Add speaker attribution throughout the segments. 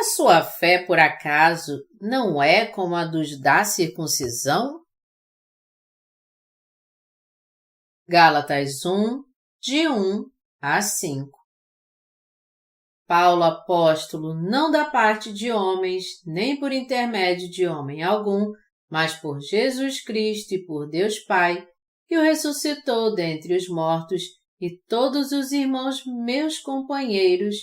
Speaker 1: A sua fé, por acaso, não é como a dos da circuncisão? Gálatas 1, de 1 a 5. Paulo apóstolo, não da parte de homens, nem por intermédio de homem algum, mas por Jesus Cristo e por Deus Pai, que o ressuscitou dentre os mortos, e todos os irmãos meus companheiros,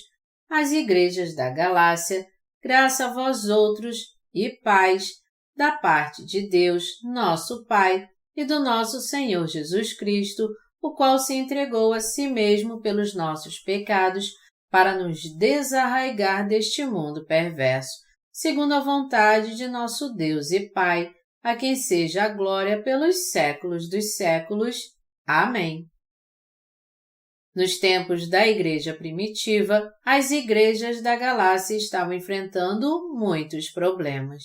Speaker 1: as igrejas da Galácia, graça a vós outros e paz, da parte de Deus, nosso Pai, e do nosso Senhor Jesus Cristo, o qual se entregou a si mesmo pelos nossos pecados, para nos desarraigar deste mundo perverso, segundo a vontade de nosso Deus e Pai, a quem seja a glória pelos séculos dos séculos. Amém. Nos tempos da igreja primitiva, as igrejas da Galácia estavam enfrentando muitos problemas.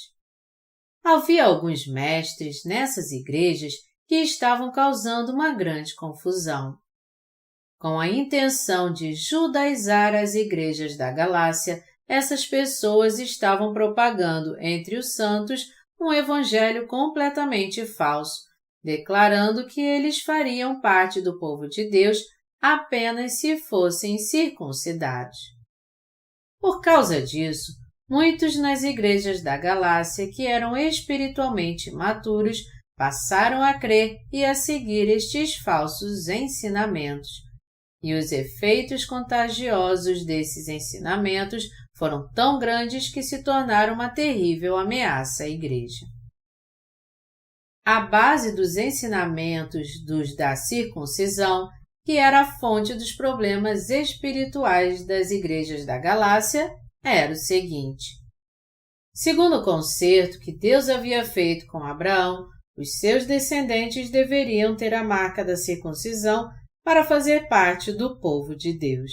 Speaker 1: Havia alguns mestres nessas igrejas que estavam causando uma grande confusão. Com a intenção de judaizar as igrejas da Galácia, essas pessoas estavam propagando entre os santos um evangelho completamente falso, declarando que eles fariam parte do povo de Deus apenas se fossem circuncidados. Por causa disso, muitos nas igrejas da Galácia que eram espiritualmente maturos passaram a crer e a seguir estes falsos ensinamentos. E os efeitos contagiosos desses ensinamentos foram tão grandes que se tornaram uma terrível ameaça à igreja. A base dos ensinamentos dos da circuncisão, que era a fonte dos problemas espirituais das igrejas da Galácia, era o seguinte. Segundo o concerto que Deus havia feito com Abraão, os seus descendentes deveriam ter a marca da circuncisão para fazer parte do povo de Deus.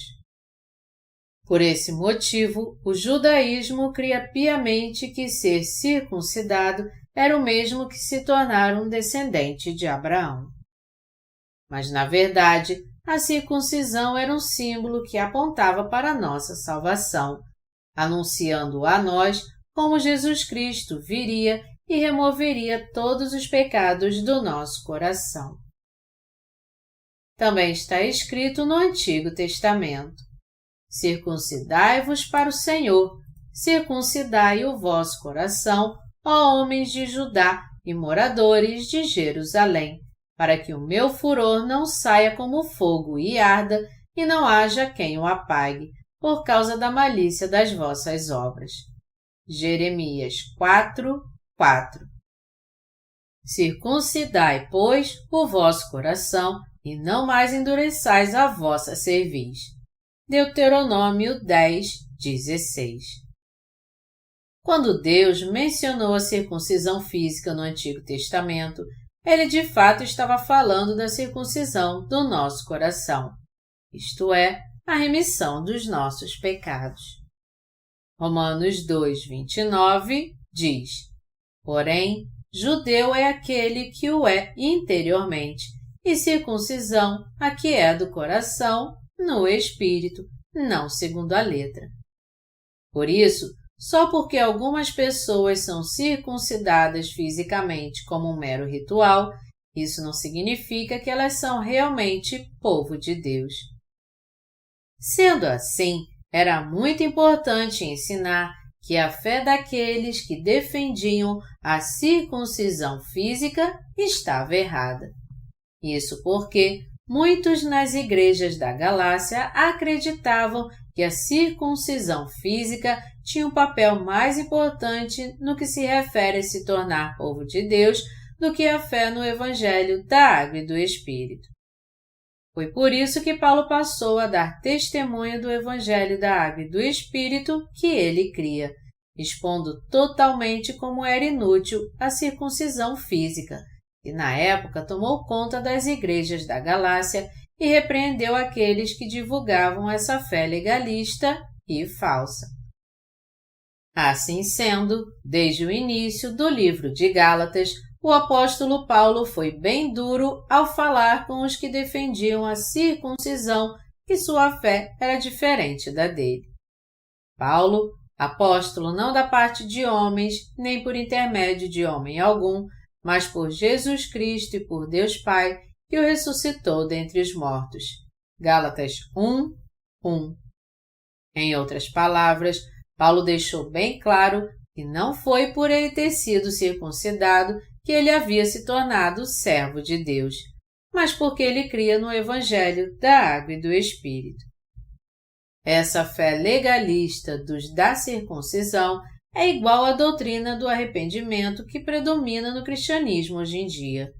Speaker 1: Por esse motivo, o judaísmo cria piamente que ser circuncidado era o mesmo que se tornar um descendente de Abraão. Mas, na verdade, a circuncisão era um símbolo que apontava para a nossa salvação, anunciando a nós como Jesus Cristo viria e removeria todos os pecados do nosso coração. Também está escrito no Antigo Testamento: circuncidai-vos para o Senhor, circuncidai o vosso coração, ó homens de Judá e moradores de Jerusalém, para que o meu furor não saia como fogo e arda, e não haja quem o apague, por causa da malícia das vossas obras. Jeremias 4:4. Circuncidai, pois, o vosso coração, e não mais endureçais a vossa cerviz. Deuteronômio 10:16. Quando Deus mencionou a circuncisão física no Antigo Testamento, Ele de fato estava falando da circuncisão do nosso coração, isto é, a remissão dos nossos pecados. Romanos 2:29 diz: porém, judeu é aquele que o é interiormente, e circuncisão a que é do coração, no espírito, não segundo a letra. Por isso, só porque algumas pessoas são circuncidadas fisicamente como um mero ritual, isso não significa que elas são realmente povo de Deus. Sendo assim, era muito importante ensinar que a fé daqueles que defendiam a circuncisão física estava errada. Isso porque muitos nas igrejas da Galácia acreditavam que a circuncisão física tinha um papel mais importante no que se refere a se tornar povo de Deus do que a fé no Evangelho da Água e do Espírito. Foi por isso que Paulo passou a dar testemunho do Evangelho da Água e do Espírito que ele cria, expondo totalmente como era inútil a circuncisão física, que na época tomou conta das igrejas da Galácia e repreendeu aqueles que divulgavam essa fé legalista e falsa. Assim sendo, desde o início do livro de Gálatas, o apóstolo Paulo foi bem duro ao falar com os que defendiam a circuncisão, que sua fé era diferente da dele. Paulo apóstolo não da parte de homens, nem por intermédio de homem algum, mas por Jesus Cristo e por Deus Pai, que o ressuscitou dentre os mortos. Gálatas 1:1. Em outras palavras, Paulo deixou bem claro que não foi por ele ter sido circuncidado que ele havia se tornado servo de Deus, mas porque ele cria no Evangelho da Água e do Espírito. Essa fé legalista dos da circuncisão é igual à doutrina do arrependimento que predomina no cristianismo hoje em dia.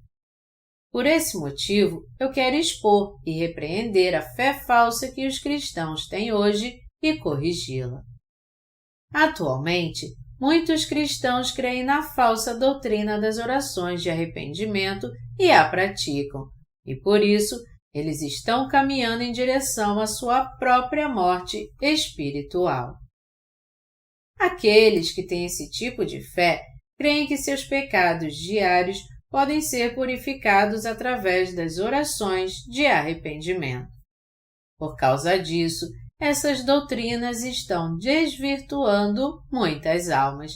Speaker 1: Por esse motivo, eu quero expor e repreender a fé falsa que os cristãos têm hoje e corrigi-la. Atualmente, muitos cristãos creem na falsa doutrina das orações de arrependimento e a praticam, e por isso eles estão caminhando em direção à sua própria morte espiritual. Aqueles que têm esse tipo de fé creem que seus pecados diários podem ser purificados através das orações de arrependimento. Por causa disso, essas doutrinas estão desvirtuando muitas almas.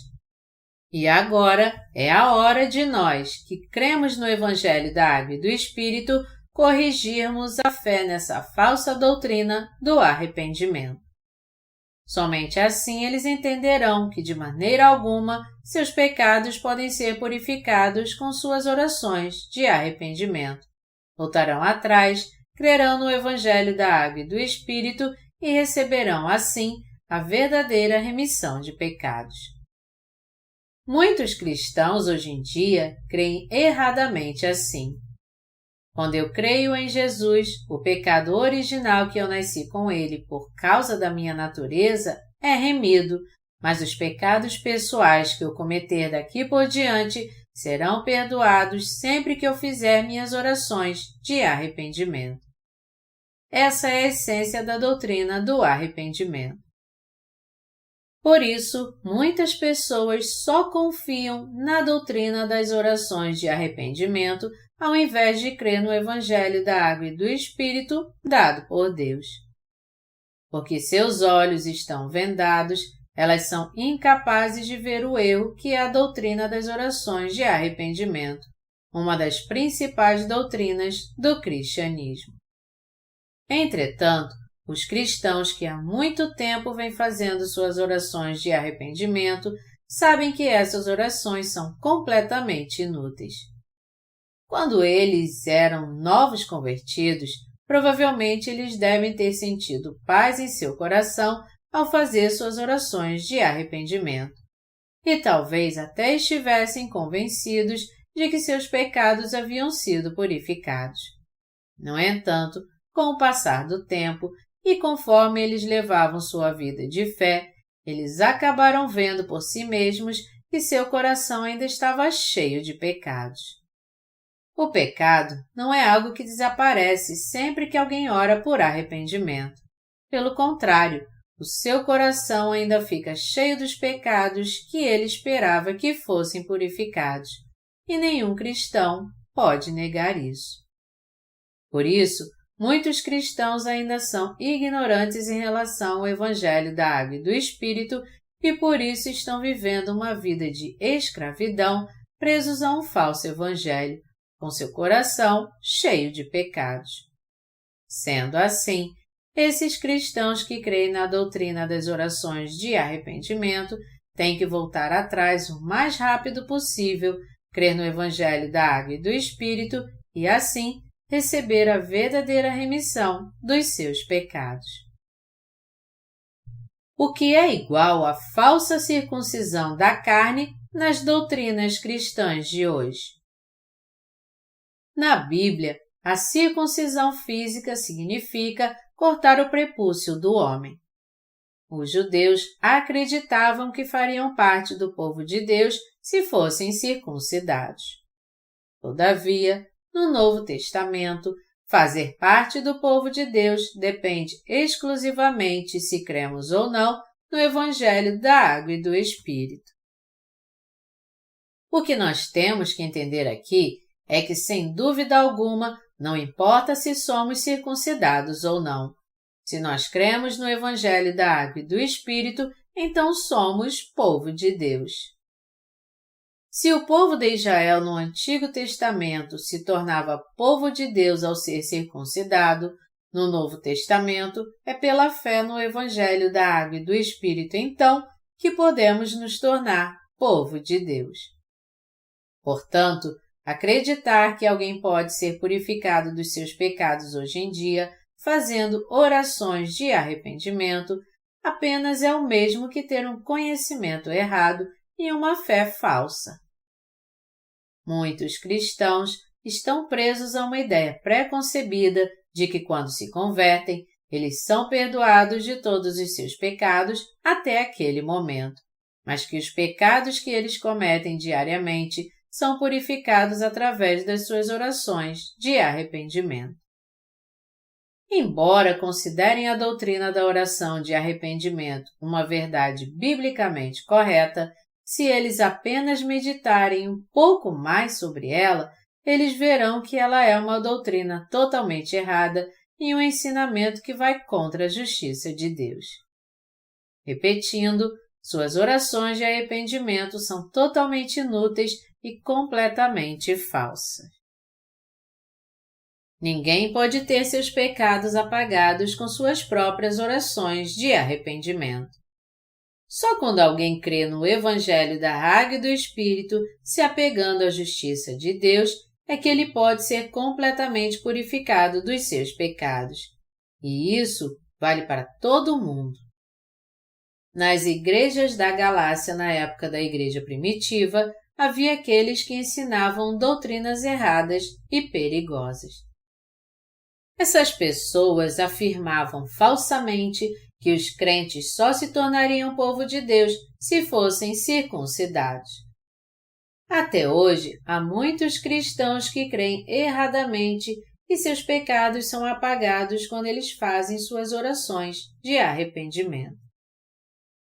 Speaker 1: E agora é a hora de nós, que cremos no Evangelho da Água e do Espírito, corrigirmos a fé nessa falsa doutrina do arrependimento. Somente assim eles entenderão que de maneira alguma seus pecados podem ser purificados com suas orações de arrependimento. Voltarão atrás, crerão no Evangelho da Água e do Espírito e receberão assim a verdadeira remissão de pecados. Muitos cristãos hoje em dia creem erradamente assim. Quando eu creio em Jesus, o pecado original que eu nasci com ele por causa da minha natureza é remido, mas os pecados pessoais que eu cometer daqui por diante serão perdoados sempre que eu fizer minhas orações de arrependimento. Essa é a essência da doutrina do arrependimento. Por isso, muitas pessoas só confiam na doutrina das orações de arrependimento ao invés de crer no Evangelho da Água e do Espírito dado por Deus. Porque seus olhos estão vendados, elas são incapazes de ver o erro que é a doutrina das orações de arrependimento, uma das principais doutrinas do cristianismo. Entretanto, os cristãos que há muito tempo vêm fazendo suas orações de arrependimento sabem que essas orações são completamente inúteis. Quando eles eram novos convertidos, provavelmente eles devem ter sentido paz em seu coração ao fazer suas orações de arrependimento. E talvez até estivessem convencidos de que seus pecados haviam sido purificados. No entanto, com o passar do tempo, e conforme eles levavam sua vida de fé, eles acabaram vendo por si mesmos que seu coração ainda estava cheio de pecados. O pecado não é algo que desaparece sempre que alguém ora por arrependimento. Pelo contrário, o seu coração ainda fica cheio dos pecados que ele esperava que fossem purificados, e nenhum cristão pode negar isso. Por isso, muitos cristãos ainda são ignorantes em relação ao Evangelho da Água e do Espírito e por isso estão vivendo uma vida de escravidão, presos a um falso evangelho, com seu coração cheio de pecados. Sendo assim, esses cristãos que creem na doutrina das orações de arrependimento têm que voltar atrás o mais rápido possível, crer no Evangelho da Água e do Espírito e, assim, receber a verdadeira remissão dos seus pecados. O que é igual à falsa circuncisão da carne nas doutrinas cristãs de hoje? Na Bíblia, a circuncisão física significa cortar o prepúcio do homem. Os judeus acreditavam que fariam parte do povo de Deus se fossem circuncidados. Todavia, no Novo Testamento, fazer parte do povo de Deus depende exclusivamente se cremos ou não no Evangelho da Água e do Espírito. O que nós temos que entender aqui é que, sem dúvida alguma, não importa se somos circuncidados ou não. Se nós cremos no Evangelho da Água e do Espírito, então somos povo de Deus. Se o povo de Israel no Antigo Testamento se tornava povo de Deus ao ser circuncidado, no Novo Testamento é pela fé no Evangelho da Água e do Espírito, então, que podemos nos tornar povo de Deus. Portanto, acreditar que alguém pode ser purificado dos seus pecados hoje em dia, fazendo orações de arrependimento, apenas é o mesmo que ter um conhecimento errado e uma fé falsa. Muitos cristãos estão presos a uma ideia pré-concebida de que quando se convertem, eles são perdoados de todos os seus pecados até aquele momento, mas que os pecados que eles cometem diariamente são purificados através das suas orações de arrependimento. Embora considerem a doutrina da oração de arrependimento uma verdade biblicamente correta, se eles apenas meditarem um pouco mais sobre ela, eles verão que ela é uma doutrina totalmente errada e um ensinamento que vai contra a justiça de Deus. Repetindo, suas orações de arrependimento são totalmente inúteis e completamente falsas. Ninguém pode ter seus pecados apagados com suas próprias orações de arrependimento. Só quando alguém crê no Evangelho da Água e do Espírito, se apegando à justiça de Deus, é que ele pode ser completamente purificado dos seus pecados. E isso vale para todo mundo. Nas igrejas da Galácia, na época da igreja primitiva, havia aqueles que ensinavam doutrinas erradas e perigosas. Essas pessoas afirmavam falsamente que os crentes só se tornariam povo de Deus se fossem circuncidados. Até hoje, há muitos cristãos que creem erradamente e seus pecados são apagados quando eles fazem suas orações de arrependimento.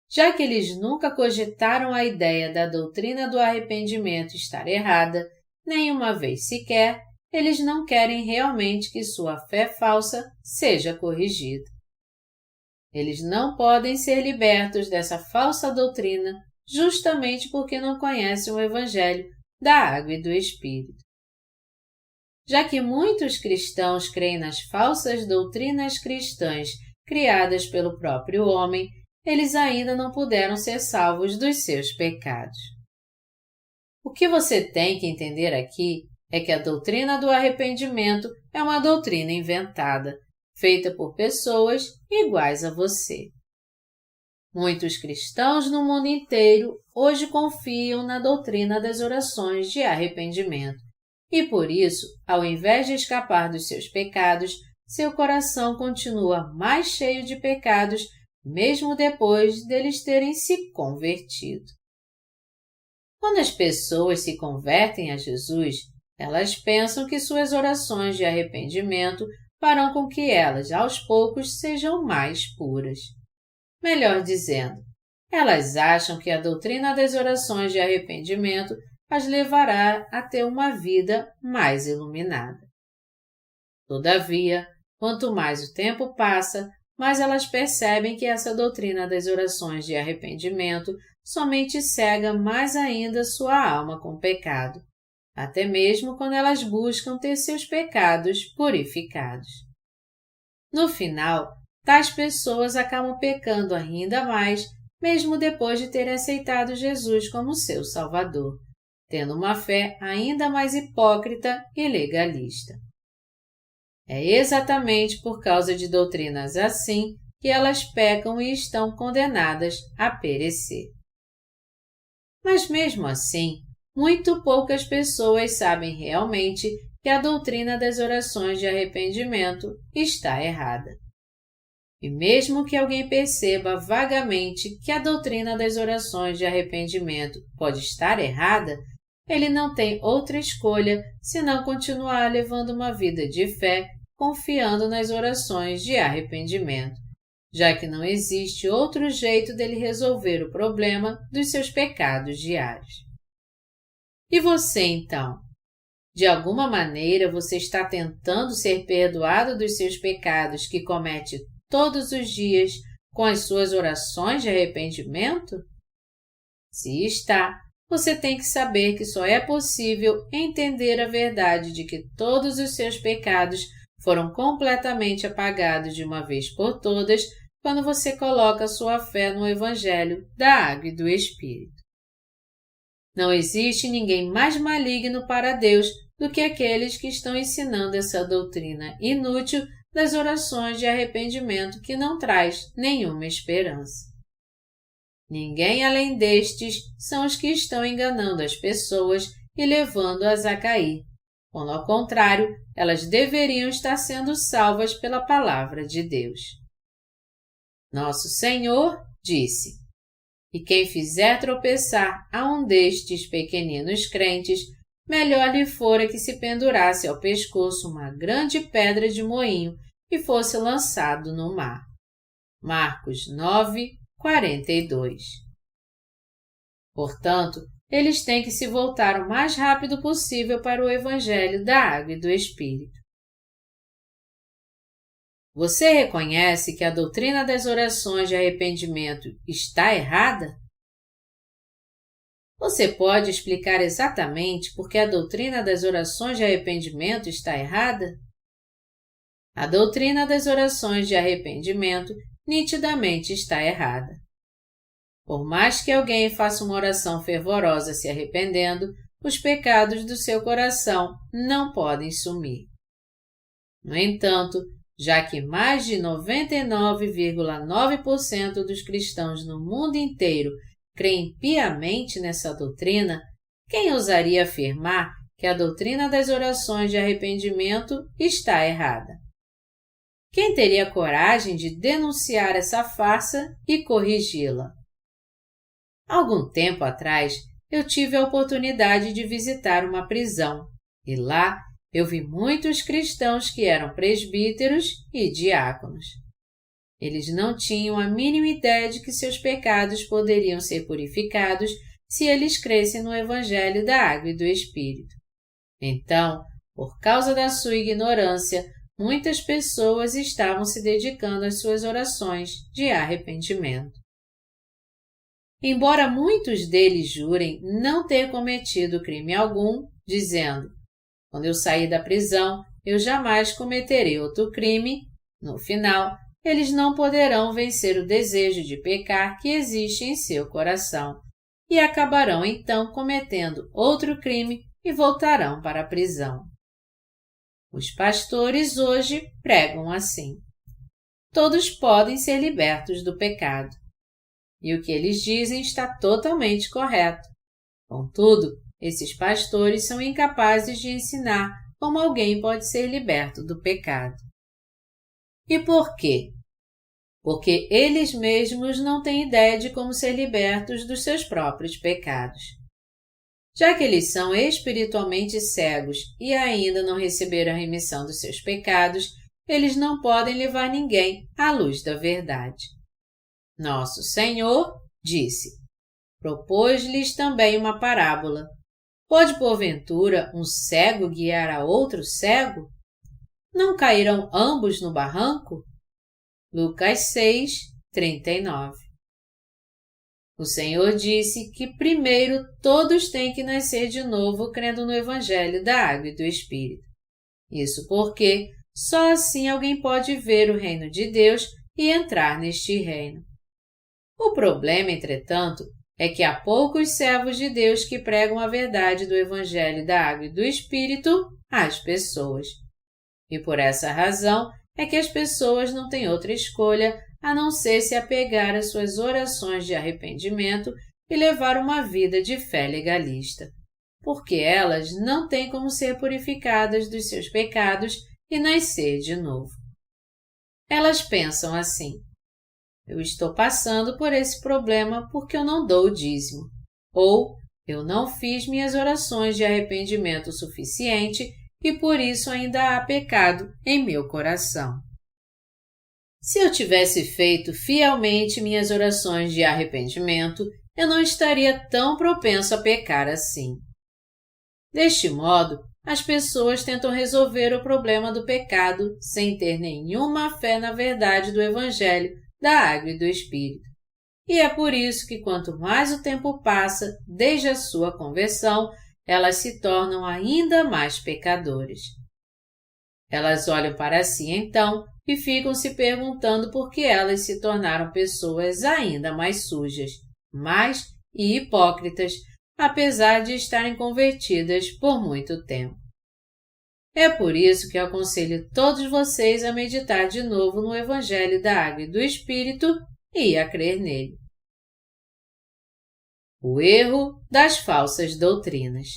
Speaker 1: Já que eles nunca cogitaram a ideia da doutrina do arrependimento estar errada, nenhuma vez sequer, eles não querem realmente que sua fé falsa seja corrigida. Eles não podem ser libertos dessa falsa doutrina justamente porque não conhecem o Evangelho da Água e do Espírito. Já que muitos cristãos creem nas falsas doutrinas cristãs criadas pelo próprio homem, eles ainda não puderam ser salvos dos seus pecados. O que você tem que entender aqui é que a doutrina do arrependimento é uma doutrina inventada, feita por pessoas iguais a você. Muitos cristãos no mundo inteiro hoje confiam na doutrina das orações de arrependimento e, por isso, ao invés de escapar dos seus pecados, seu coração continua mais cheio de pecados mesmo depois deles terem se convertido. Quando as pessoas se convertem a Jesus, elas pensam que suas orações de arrependimento farão com que elas, aos poucos, sejam mais puras. Melhor dizendo, elas acham que a doutrina das orações de arrependimento as levará a ter uma vida mais iluminada. Todavia, quanto mais o tempo passa, mais elas percebem que essa doutrina das orações de arrependimento somente cega mais ainda sua alma com pecado, até mesmo quando elas buscam ter seus pecados purificados. No final, tais pessoas acabam pecando ainda mais, mesmo depois de terem aceitado Jesus como seu Salvador, tendo uma fé ainda mais hipócrita e legalista. É exatamente por causa de doutrinas assim que elas pecam e estão condenadas a perecer. Mas mesmo assim, muito poucas pessoas sabem realmente que a doutrina das orações de arrependimento está errada. E mesmo que alguém perceba vagamente que a doutrina das orações de arrependimento pode estar errada, ele não tem outra escolha senão continuar levando uma vida de fé, confiando nas orações de arrependimento, já que não existe outro jeito dele resolver o problema dos seus pecados diários. E você, então? De alguma maneira você está tentando ser perdoado dos seus pecados que comete todos os dias com as suas orações de arrependimento? Se está, você tem que saber que só é possível entender a verdade de que todos os seus pecados foram completamente apagados de uma vez por todas quando você coloca sua fé no Evangelho da Água e do Espírito. Não existe ninguém mais maligno para Deus do que aqueles que estão ensinando essa doutrina inútil das orações de arrependimento que não traz nenhuma esperança. Ninguém além destes são os que estão enganando as pessoas e levando-as a cair, quando ao contrário, elas deveriam estar sendo salvas pela palavra de Deus. Nosso Senhor disse: "E quem fizer tropeçar a um destes pequeninos crentes, melhor lhe fora que se pendurasse ao pescoço uma grande pedra de moinho e fosse lançado no mar." Marcos 9:42. Portanto, eles têm que se voltar o mais rápido possível para o Evangelho da Água e do Espírito. Você reconhece que a doutrina das orações de arrependimento está errada? Você pode explicar exatamente por que a doutrina das orações de arrependimento está errada? A doutrina das orações de arrependimento nitidamente está errada. Por mais que alguém faça uma oração fervorosa se arrependendo, os pecados do seu coração não podem sumir. No entanto, já que mais de 99,9% dos cristãos no mundo inteiro creem piamente nessa doutrina, quem ousaria afirmar que a doutrina das orações de arrependimento está errada? Quem teria coragem de denunciar essa farsa e corrigi-la? Algum tempo atrás, eu tive a oportunidade de visitar uma prisão, e lá eu vi muitos cristãos que eram presbíteros e diáconos. Eles não tinham a mínima ideia de que seus pecados poderiam ser purificados se eles crescem no Evangelho da Água e do Espírito. Então, por causa da sua ignorância, muitas pessoas estavam se dedicando às suas orações de arrependimento. Embora muitos deles jurem não ter cometido crime algum, dizendo: "Quando eu sair da prisão, eu jamais cometerei outro crime", no final, eles não poderão vencer o desejo de pecar que existe em seu coração e acabarão então cometendo outro crime e voltarão para a prisão. Os pastores hoje pregam assim: todos podem ser libertos do pecado. E o que eles dizem está totalmente correto. Contudo, esses pastores são incapazes de ensinar como alguém pode ser liberto do pecado. E por quê? Porque eles mesmos não têm ideia de como ser libertos dos seus próprios pecados. Já que eles são espiritualmente cegos e ainda não receberam a remissão dos seus pecados, eles não podem levar ninguém à luz da verdade. Nosso Senhor disse: "Propôs-lhes também uma parábola. Pode, porventura, um cego guiar a outro cego? Não cairão ambos no barranco?" Lucas 6:39. O Senhor disse que primeiro todos têm que nascer de novo crendo no Evangelho da Água e do Espírito. Isso porque só assim alguém pode ver o reino de Deus e entrar neste reino. O problema, entretanto, é que há poucos servos de Deus que pregam a verdade do Evangelho da Água e do Espírito às pessoas. E por essa razão é que as pessoas não têm outra escolha a não ser se apegar às suas orações de arrependimento e levar uma vida de fé legalista, porque elas não têm como ser purificadas dos seus pecados e nascer de novo. Elas pensam assim: "Eu estou passando por esse problema porque eu não dou o dízimo", ou "eu não fiz minhas orações de arrependimento o suficiente e por isso ainda há pecado em meu coração. Se eu tivesse feito fielmente minhas orações de arrependimento, eu não estaria tão propenso a pecar assim." Deste modo, as pessoas tentam resolver o problema do pecado sem ter nenhuma fé na verdade do Evangelho, da Água e do Espírito. E é por isso que quanto mais o tempo passa, desde a sua conversão, elas se tornam ainda mais pecadores. Elas olham para si então e ficam se perguntando por que elas se tornaram pessoas ainda mais sujas, más e hipócritas, apesar de estarem convertidas por muito tempo. É por isso que eu aconselho todos vocês a meditar de novo no Evangelho da Água e do Espírito e a crer nele. O erro das falsas doutrinas.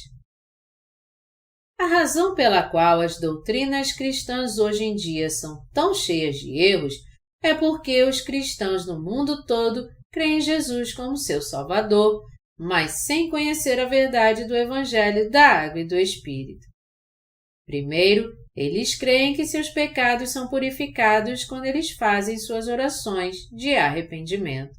Speaker 1: A razão pela qual as doutrinas cristãs hoje em dia são tão cheias de erros é porque os cristãos no mundo todo creem em Jesus como seu Salvador, mas sem conhecer a verdade do Evangelho da Água e do Espírito. Primeiro, eles creem que seus pecados são purificados quando eles fazem suas orações de arrependimento.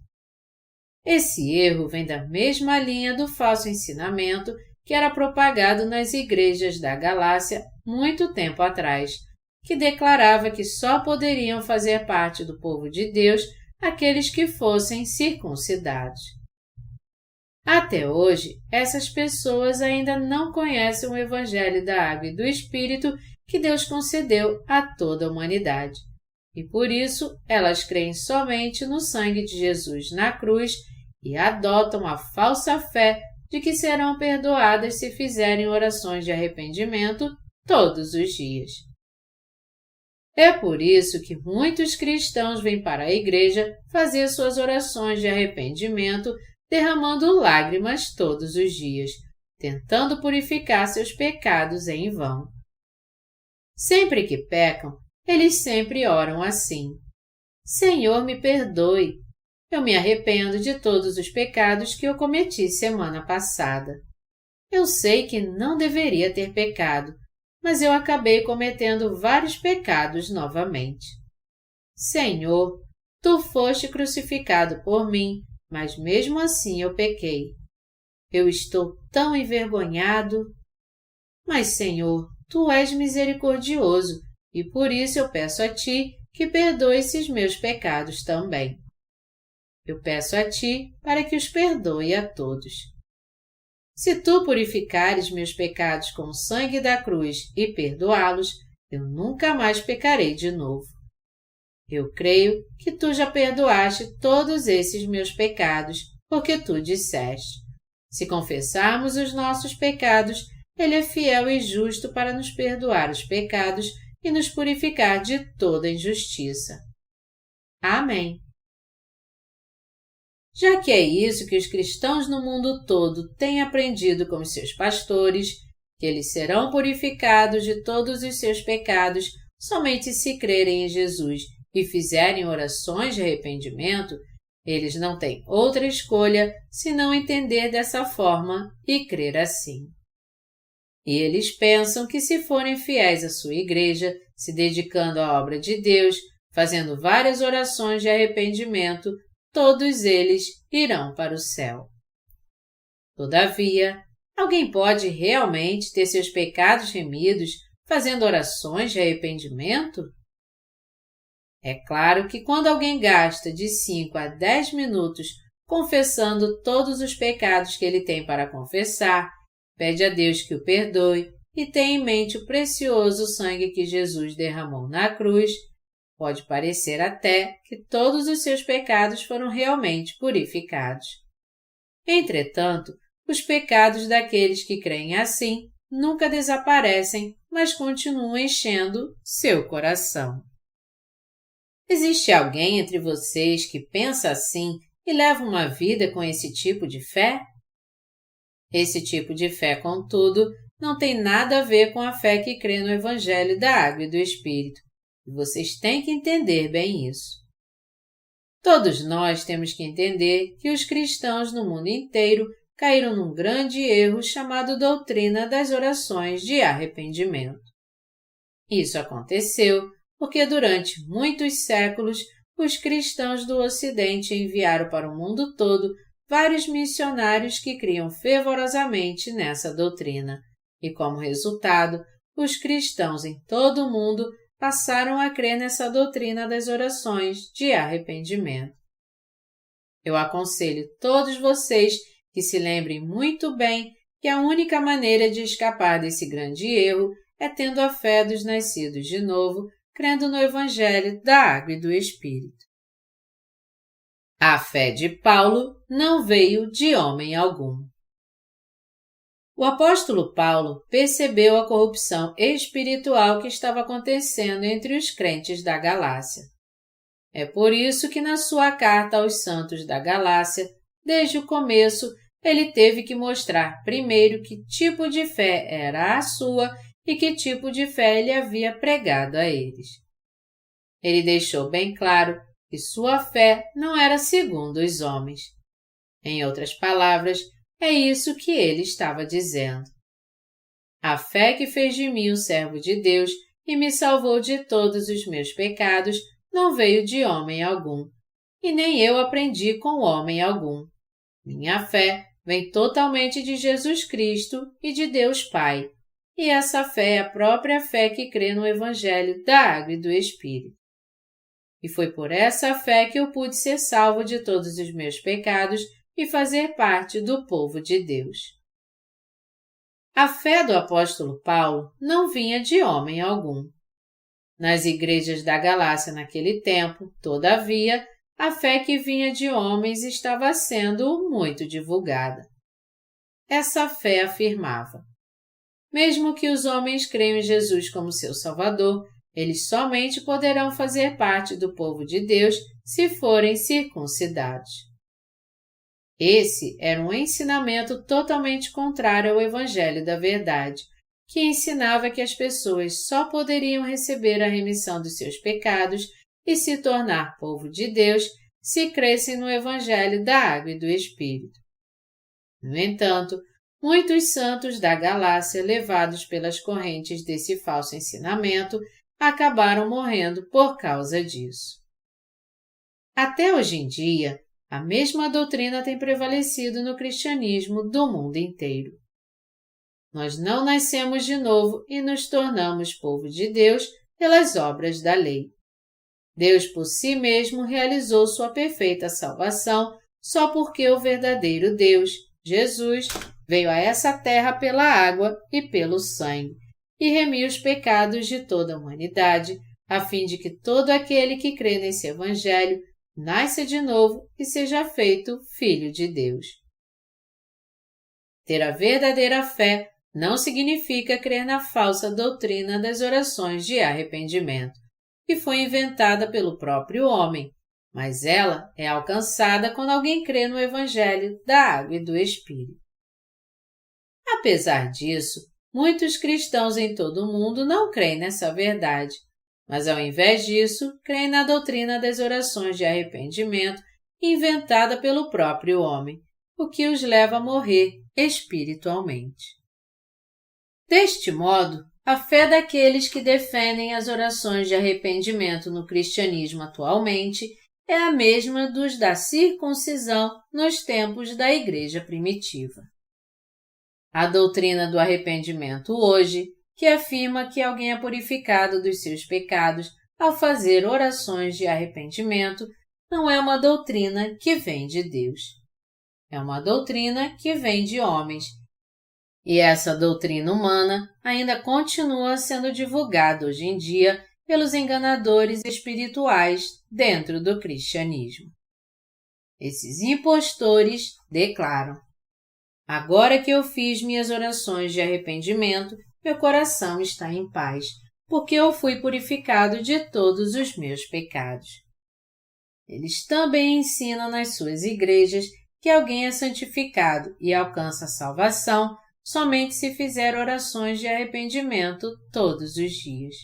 Speaker 1: Esse erro vem da mesma linha do falso ensinamento que era propagado nas igrejas da Galácia muito tempo atrás, que declarava que só poderiam fazer parte do povo de Deus aqueles que fossem circuncidados. Até hoje, essas pessoas ainda não conhecem o Evangelho da Água e do Espírito que Deus concedeu a toda a humanidade. E por isso, elas creem somente no sangue de Jesus na cruz e adotam a falsa fé de que serão perdoadas se fizerem orações de arrependimento todos os dias. É por isso que muitos cristãos vêm para a igreja fazer suas orações de arrependimento derramando lágrimas todos os dias, tentando purificar seus pecados em vão. Sempre que pecam, eles sempre oram assim: Senhor, me perdoe. Eu me arrependo de todos os pecados que eu cometi semana passada. Eu sei que não deveria ter pecado, mas eu acabei cometendo vários pecados novamente. Senhor, Tu foste crucificado por mim, mas mesmo assim eu pequei. Eu estou tão envergonhado. Mas, Senhor, Tu és misericordioso e por isso eu peço a Ti que perdoe esses meus pecados também. Eu peço a Ti para que os perdoe a todos. Se Tu purificares meus pecados com o sangue da cruz e perdoá-los, eu nunca mais pecarei de novo. Eu creio que Tu já perdoaste todos esses meus pecados, porque Tu disseste: se confessarmos os nossos pecados, Ele é fiel e justo para nos perdoar os pecados e nos purificar de toda injustiça. Amém. Já que é isso que os cristãos no mundo todo têm aprendido com os seus pastores, que eles serão purificados de todos os seus pecados somente se crerem em Jesus e fizerem orações de arrependimento, eles não têm outra escolha senão entender dessa forma e crer assim. E eles pensam que se forem fiéis à sua igreja, se dedicando à obra de Deus, fazendo várias orações de arrependimento, todos eles irão para o céu. Todavia, alguém pode realmente ter seus pecados remidos fazendo orações de arrependimento? É claro que quando alguém gasta de 5 a 10 minutos confessando todos os pecados que ele tem para confessar, pede a Deus que o perdoe e tem em mente o precioso sangue que Jesus derramou na cruz, pode parecer até que todos os seus pecados foram realmente purificados. Entretanto, os pecados daqueles que creem assim nunca desaparecem, mas continuam enchendo seu coração. Existe alguém entre vocês que pensa assim e leva uma vida com esse tipo de fé? Esse tipo de fé, contudo, não tem nada a ver com a fé que crê no Evangelho da Água e do Espírito. E vocês têm que entender bem isso. Todos nós temos que entender que os cristãos no mundo inteiro caíram num grande erro chamado doutrina das orações de arrependimento. Isso aconteceu porque durante muitos séculos os cristãos do Ocidente enviaram para o mundo todo vários missionários que criam fervorosamente nessa doutrina, e, como resultado, os cristãos em todo o mundo passaram a crer nessa doutrina das orações de arrependimento. Eu aconselho todos vocês que se lembrem muito bem que a única maneira de escapar desse grande erro é tendo a fé dos nascidos de novo, crendo no Evangelho da Água e do Espírito. A fé de Paulo não veio de homem algum. O apóstolo Paulo percebeu a corrupção espiritual que estava acontecendo entre os crentes da Galácia. É por isso que na sua carta aos santos da Galácia, desde o começo, ele teve que mostrar primeiro que tipo de fé era a sua e que tipo de fé ele havia pregado a eles. Ele deixou bem claro que sua fé não era segundo os homens. Em outras palavras, é isso que ele estava dizendo. A fé que fez de mim um servo de Deus e me salvou de todos os meus pecados não veio de homem algum, e nem eu aprendi com homem algum. Minha fé vem totalmente de Jesus Cristo e de Deus Pai, e essa fé é a própria fé que crê no Evangelho da Água e do Espírito. E foi por essa fé que eu pude ser salvo de todos os meus pecados e fazer parte do povo de Deus. A fé do apóstolo Paulo não vinha de homem algum. Nas igrejas da Galácia naquele tempo, todavia, a fé que vinha de homens estava sendo muito divulgada. Essa fé afirmava: mesmo que os homens creiam em Jesus como seu Salvador, eles somente poderão fazer parte do povo de Deus se forem circuncidados. Esse era um ensinamento totalmente contrário ao Evangelho da Verdade, que ensinava que as pessoas só poderiam receber a remissão dos seus pecados e se tornar povo de Deus se crescem no Evangelho da Água e do Espírito. No entanto, muitos santos da Galácia, levados pelas correntes desse falso ensinamento, acabaram morrendo por causa disso. Até hoje em dia, a mesma doutrina tem prevalecido no cristianismo do mundo inteiro. Nós não nascemos de novo e nos tornamos povo de Deus pelas obras da lei. Deus por si mesmo realizou sua perfeita salvação só porque o verdadeiro Deus, Jesus, veio a essa terra pela água e pelo sangue e remiu os pecados de toda a humanidade, a fim de que todo aquele que crê nesse Evangelho nasça de novo e seja feito filho de Deus. Ter a verdadeira fé não significa crer na falsa doutrina das orações de arrependimento, que foi inventada pelo próprio homem, mas ela é alcançada quando alguém crê no Evangelho da Água e do Espírito. Apesar disso, muitos cristãos em todo o mundo não creem nessa verdade, mas ao invés disso, creem na doutrina das orações de arrependimento inventada pelo próprio homem, o que os leva a morrer espiritualmente. Deste modo, a fé daqueles que defendem as orações de arrependimento no cristianismo atualmente é a mesma dos da circuncisão nos tempos da Igreja primitiva. A doutrina do arrependimento hoje, que afirma que alguém é purificado dos seus pecados ao fazer orações de arrependimento, não é uma doutrina que vem de Deus. É uma doutrina que vem de homens. E essa doutrina humana ainda continua sendo divulgada hoje em dia pelos enganadores espirituais dentro do cristianismo. Esses impostores declaram: agora que eu fiz minhas orações de arrependimento, meu coração está em paz, porque eu fui purificado de todos os meus pecados. Eles também ensinam nas suas igrejas que alguém é santificado e alcança a salvação somente se fizer orações de arrependimento todos os dias.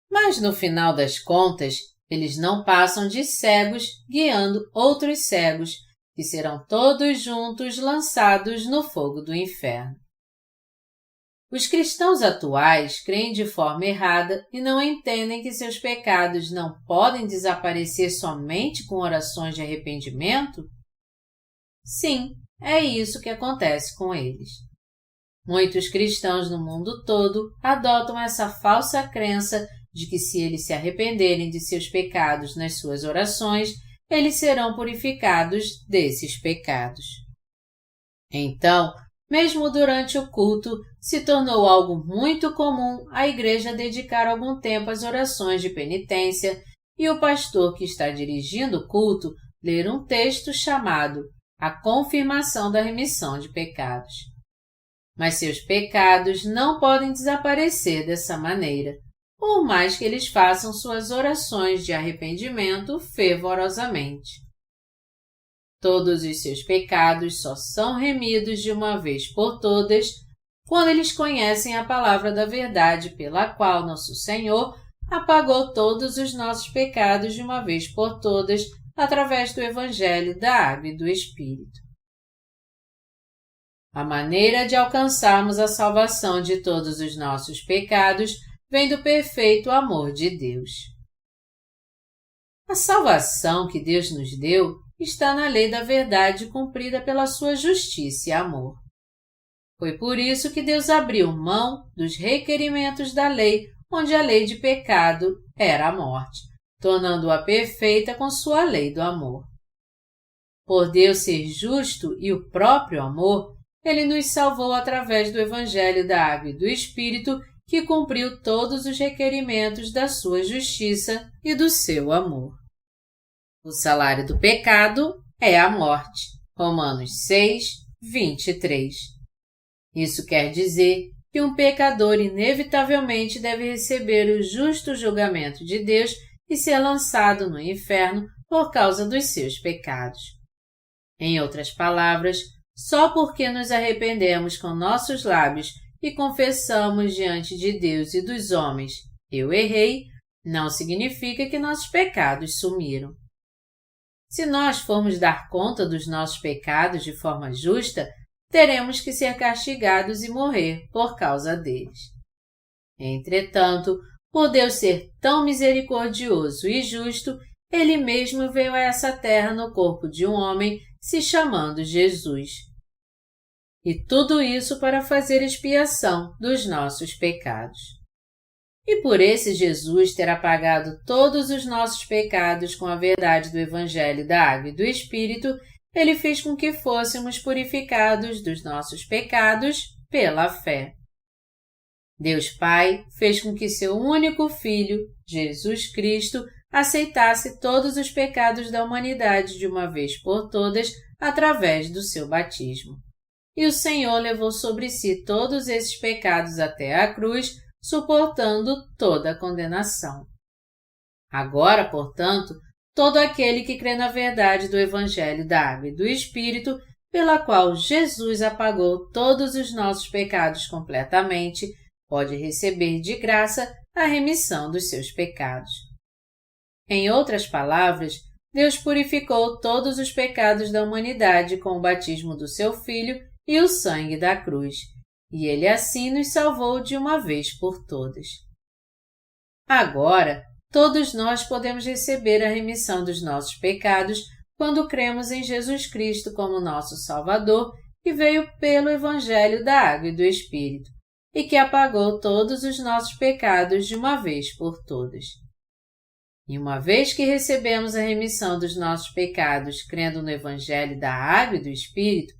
Speaker 1: Mas no final das contas, eles não passam de cegos guiando outros cegos, que serão todos juntos lançados no fogo do inferno. Os cristãos atuais creem de forma errada e não entendem que seus pecados não podem desaparecer somente com orações de arrependimento? Sim, é isso que acontece com eles. Muitos cristãos no mundo todo adotam essa falsa crença de que se eles se arrependerem de seus pecados nas suas orações, eles serão purificados desses pecados. Então, mesmo durante o culto, se tornou algo muito comum a igreja dedicar algum tempo às orações de penitência e o pastor que está dirigindo o culto ler um texto chamado A Confirmação da Remissão de Pecados. Mas seus pecados não podem desaparecer dessa maneira, por mais que eles façam suas orações de arrependimento fervorosamente. Todos os seus pecados só são remidos de uma vez por todas quando eles conhecem a palavra da verdade pela qual nosso Senhor apagou todos os nossos pecados de uma vez por todas através do Evangelho da Água e do Espírito. A maneira de alcançarmos a salvação de todos os nossos pecados vem do perfeito amor de Deus. A salvação que Deus nos deu está na lei da verdade cumprida pela sua justiça e amor. Foi por isso que Deus abriu mão dos requerimentos da lei, onde a lei de pecado era a morte, tornando-a perfeita com sua lei do amor. Por Deus ser justo e o próprio amor, Ele nos salvou através do Evangelho da Água e do Espírito, que cumpriu todos os requerimentos da sua justiça e do seu amor. O salário do pecado é a morte. Romanos 6, 23. Isso quer dizer que um pecador inevitavelmente deve receber o justo julgamento de Deus e ser lançado no inferno por causa dos seus pecados. Em outras palavras, só porque nos arrependemos com nossos lábios e confessamos diante de Deus e dos homens, eu errei, não significa que nossos pecados sumiram. Se nós formos dar conta dos nossos pecados de forma justa, teremos que ser castigados e morrer por causa deles. Entretanto, por Deus ser tão misericordioso e justo, Ele mesmo veio a essa terra no corpo de um homem, se chamando Jesus. E tudo isso para fazer expiação dos nossos pecados. E por esse Jesus ter apagado todos os nossos pecados com a verdade do Evangelho da Água e do Espírito, Ele fez com que fôssemos purificados dos nossos pecados pela fé. Deus Pai fez com que seu único Filho, Jesus Cristo, aceitasse todos os pecados da humanidade de uma vez por todas através do seu batismo. E o Senhor levou sobre si todos esses pecados até a cruz, suportando toda a condenação. Agora, portanto, todo aquele que crê na verdade do Evangelho da Água e do Espírito, pela qual Jesus apagou todos os nossos pecados completamente, pode receber de graça a remissão dos seus pecados. Em outras palavras, Deus purificou todos os pecados da humanidade com o batismo do seu Filho e o sangue da cruz, e Ele assim nos salvou de uma vez por todas. Agora, todos nós podemos receber a remissão dos nossos pecados quando cremos em Jesus Cristo como nosso Salvador, que veio pelo Evangelho da Água e do Espírito, e que apagou todos os nossos pecados de uma vez por todas. E uma vez que recebemos a remissão dos nossos pecados crendo no Evangelho da Água e do Espírito,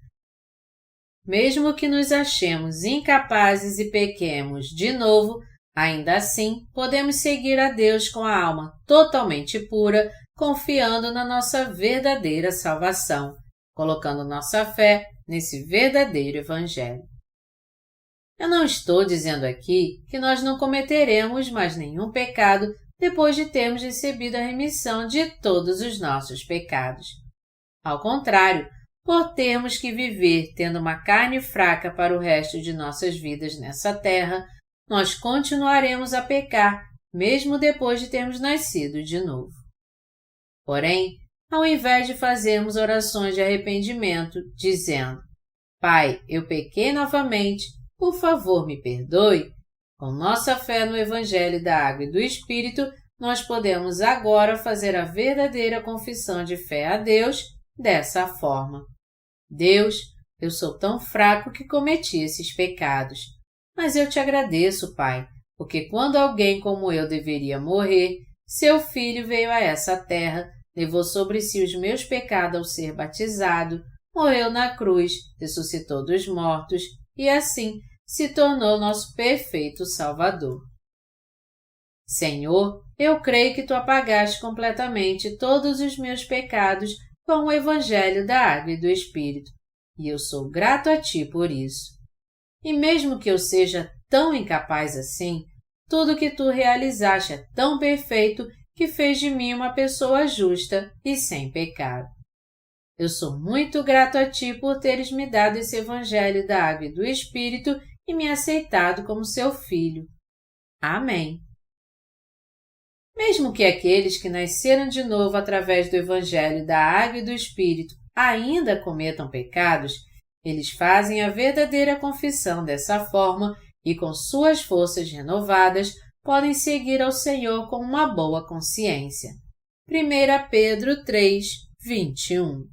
Speaker 1: mesmo que nos achemos incapazes e pequemos de novo, ainda assim podemos seguir a Deus com a alma totalmente pura, confiando na nossa verdadeira salvação, colocando nossa fé nesse verdadeiro Evangelho. Eu não estou dizendo aqui que nós não cometeremos mais nenhum pecado depois de termos recebido a remissão de todos os nossos pecados. Ao contrário, por termos que viver tendo uma carne fraca para o resto de nossas vidas nessa terra, nós continuaremos a pecar, mesmo depois de termos nascido de novo. Porém, ao invés de fazermos orações de arrependimento, dizendo: Pai, eu pequei novamente, por favor me perdoe, com nossa fé no Evangelho da Água e do Espírito, nós podemos agora fazer a verdadeira confissão de fé a Deus dessa forma: Deus, Eu sou tão fraco que cometi esses pecados. Mas eu te agradeço, Pai, porque quando alguém como eu deveria morrer, seu Filho veio a essa terra, levou sobre si os meus pecados ao ser batizado, morreu na cruz, ressuscitou dos mortos e, assim, se tornou nosso perfeito Salvador. Senhor, eu creio que Tu apagaste completamente todos os meus pecados com o Evangelho da Água e do Espírito, e eu sou grato a Ti por isso. E mesmo que eu seja tão incapaz assim, tudo que Tu realizaste é tão perfeito que fez de mim uma pessoa justa e sem pecado. Eu sou muito grato a Ti por teres me dado esse Evangelho da Água e do Espírito e me aceitado como Seu Filho. Amém. Mesmo que aqueles que nasceram de novo através do Evangelho da Água e do Espírito ainda cometam pecados, eles fazem a verdadeira confissão dessa forma e, com suas forças renovadas, podem seguir ao Senhor com uma boa consciência. 1 Pedro 3, 21.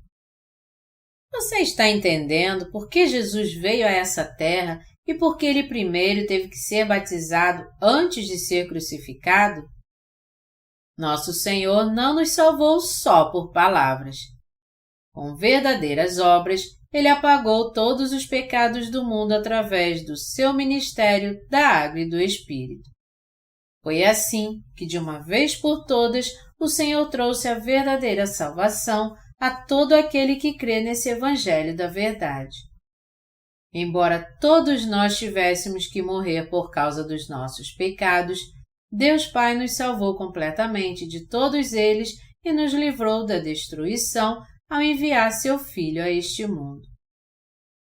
Speaker 1: Você está entendendo por que Jesus veio a essa terra e por que ele primeiro teve que ser batizado antes de ser crucificado? Nosso Senhor não nos salvou só por palavras. Com verdadeiras obras, Ele apagou todos os pecados do mundo através do seu ministério da Água e do Espírito. Foi assim que, de uma vez por todas, o Senhor trouxe a verdadeira salvação a todo aquele que crê nesse Evangelho da verdade. Embora todos nós tivéssemos que morrer por causa dos nossos pecados, Deus Pai nos salvou completamente de todos eles e nos livrou da destruição ao enviar seu Filho a este mundo.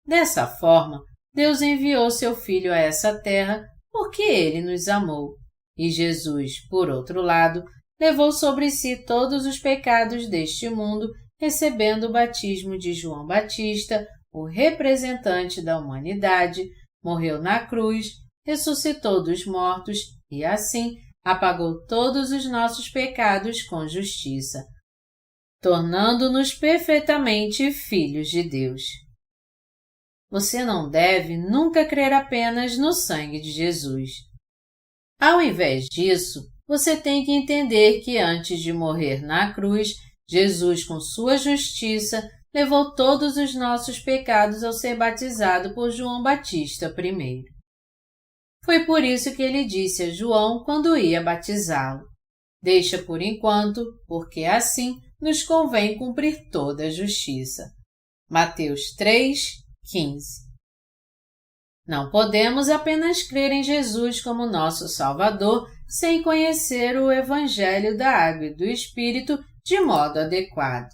Speaker 1: Dessa forma, Deus enviou seu Filho a essa terra porque Ele nos amou, e Jesus, por outro lado, levou sobre si todos os pecados deste mundo, recebendo o batismo de João Batista, o representante da humanidade, morreu na cruz, ressuscitou dos mortos e, assim, apagou todos os nossos pecados com justiça, tornando-nos perfeitamente filhos de Deus. Você não deve nunca crer apenas no sangue de Jesus. Ao invés disso, você tem que entender que antes de morrer na cruz, Jesus, com sua justiça, levou todos os nossos pecados ao ser batizado por João Batista primeiro. Foi por isso que ele disse a João quando ia batizá-lo: "Deixa por enquanto, porque assim nos convém cumprir toda a justiça." Mateus 3:15. Não podemos apenas crer em Jesus como nosso Salvador sem conhecer o Evangelho da Água e do Espírito de modo adequado.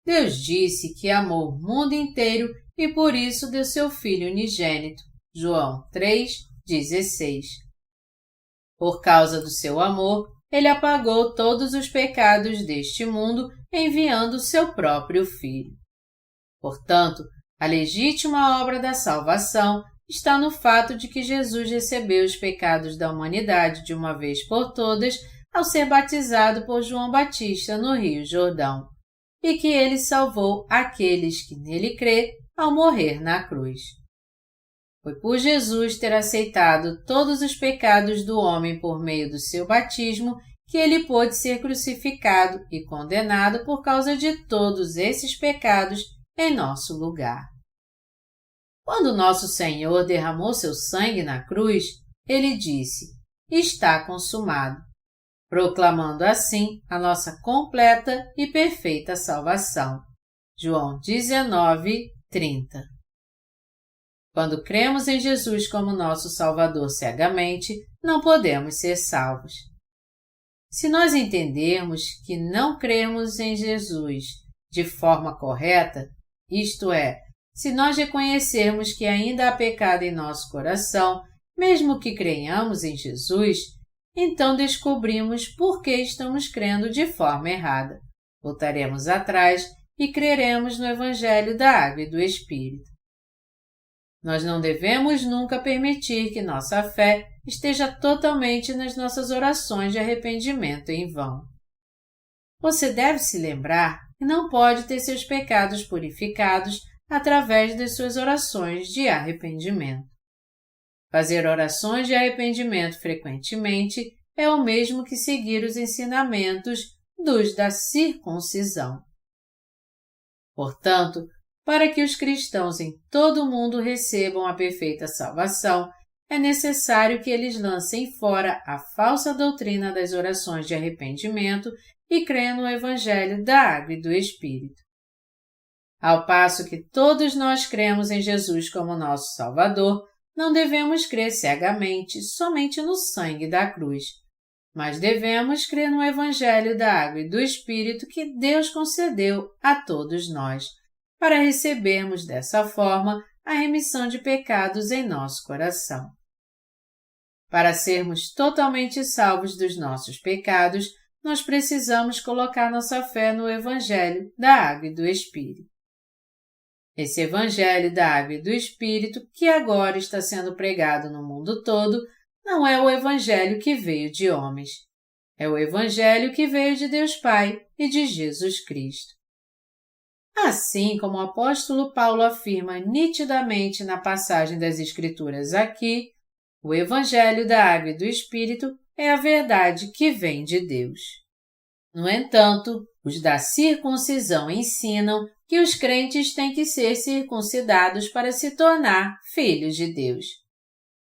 Speaker 1: Deus disse que amou o mundo inteiro e por isso deu seu Filho unigênito. João 3:16. Por causa do seu amor, Ele apagou todos os pecados deste mundo enviando seu próprio Filho. Portanto, a legítima obra da salvação está no fato de que Jesus recebeu os pecados da humanidade de uma vez por todas ao ser batizado por João Batista no Rio Jordão, e que ele salvou aqueles que nele crê ao morrer na cruz. Foi por Jesus ter aceitado todos os pecados do homem por meio do seu batismo que ele pôde ser crucificado e condenado por causa de todos esses pecados em nosso lugar. Quando nosso Senhor derramou seu sangue na cruz, ele disse: "Está consumado", proclamando assim a nossa completa e perfeita salvação. João 19:30. Quando cremos em Jesus como nosso Salvador cegamente, não podemos ser salvos. Se nós entendermos que não cremos em Jesus de forma correta, isto é, se nós reconhecermos que ainda há pecado em nosso coração, mesmo que creiamos em Jesus, então descobrimos por que estamos crendo de forma errada. Voltaremos atrás e creremos no Evangelho da Água e do Espírito. Nós não devemos nunca permitir que nossa fé esteja totalmente nas nossas orações de arrependimento em vão. Você deve se lembrar que não pode ter seus pecados purificados através das suas orações de arrependimento. Fazer orações de arrependimento frequentemente é o mesmo que seguir os ensinamentos dos da circuncisão. Portanto, para que os cristãos em todo o mundo recebam a perfeita salvação, é necessário que eles lancem fora a falsa doutrina das orações de arrependimento e creiam no Evangelho da Água e do Espírito. Ao passo que todos nós cremos em Jesus como nosso Salvador, não devemos crer cegamente somente no sangue da cruz, mas devemos crer no Evangelho da Água e do Espírito que Deus concedeu a todos nós, para recebermos dessa forma a remissão de pecados em nosso coração. Para sermos totalmente salvos dos nossos pecados, nós precisamos colocar nossa fé no Evangelho da Água e do Espírito. Esse Evangelho da Água e do Espírito, que agora está sendo pregado no mundo todo, não é o Evangelho que veio de homens. É o Evangelho que veio de Deus Pai e de Jesus Cristo. Assim como o apóstolo Paulo afirma nitidamente na passagem das Escrituras aqui, o Evangelho da Água e do Espírito é a verdade que vem de Deus. No entanto, os da circuncisão ensinam que os crentes têm que ser circuncidados para se tornar filhos de Deus.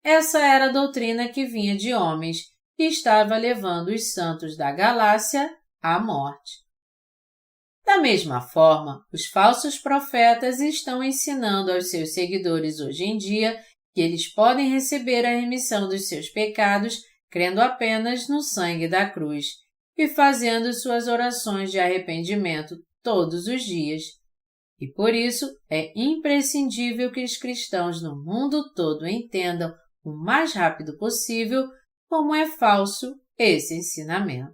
Speaker 1: Essa era a doutrina que vinha de homens e estava levando os santos da Galácia à morte. Da mesma forma, os falsos profetas estão ensinando aos seus seguidores hoje em dia que eles podem receber a remissão dos seus pecados crendo apenas no sangue da cruz e fazendo suas orações de arrependimento todos os dias. E por isso é imprescindível que os cristãos no mundo todo entendam o mais rápido possível como é falso esse ensinamento.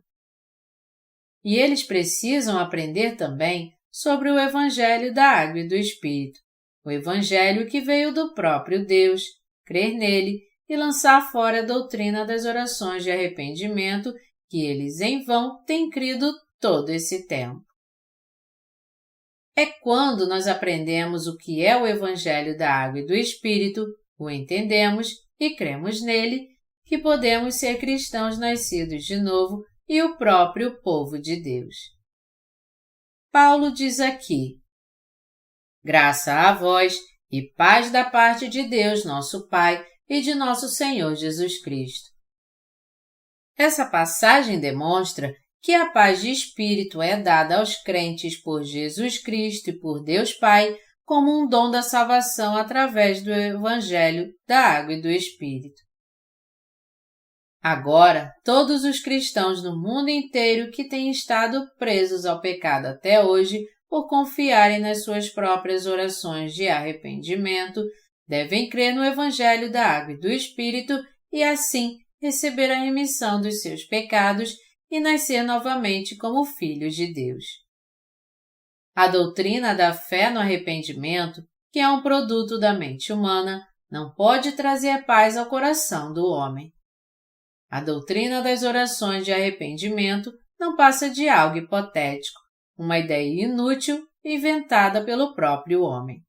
Speaker 1: E eles precisam aprender também sobre o Evangelho da Água e do Espírito, o Evangelho que veio do próprio Deus, crer nele e lançar fora a doutrina das orações de arrependimento que eles em vão têm crido todo esse tempo. É quando nós aprendemos o que é o Evangelho da Água e do Espírito, o entendemos e cremos nele, que podemos ser cristãos nascidos de novo e o próprio povo de Deus. Paulo diz aqui: Graça a vós e paz da parte de Deus, nosso Pai, e de nosso Senhor Jesus Cristo. Essa passagem demonstra que a paz de espírito é dada aos crentes por Jesus Cristo e por Deus Pai como um dom da salvação através do Evangelho da Água e do Espírito. Agora, todos os cristãos no mundo inteiro que têm estado presos ao pecado até hoje por confiarem nas suas próprias orações de arrependimento, devem crer no Evangelho da Água e do Espírito e, assim, receber a remissão dos seus pecados e nascer novamente como filhos de Deus. A doutrina da fé no arrependimento, que é um produto da mente humana, não pode trazer paz ao coração do homem. A doutrina das orações de arrependimento não passa de algo hipotético, uma ideia inútil inventada pelo próprio homem.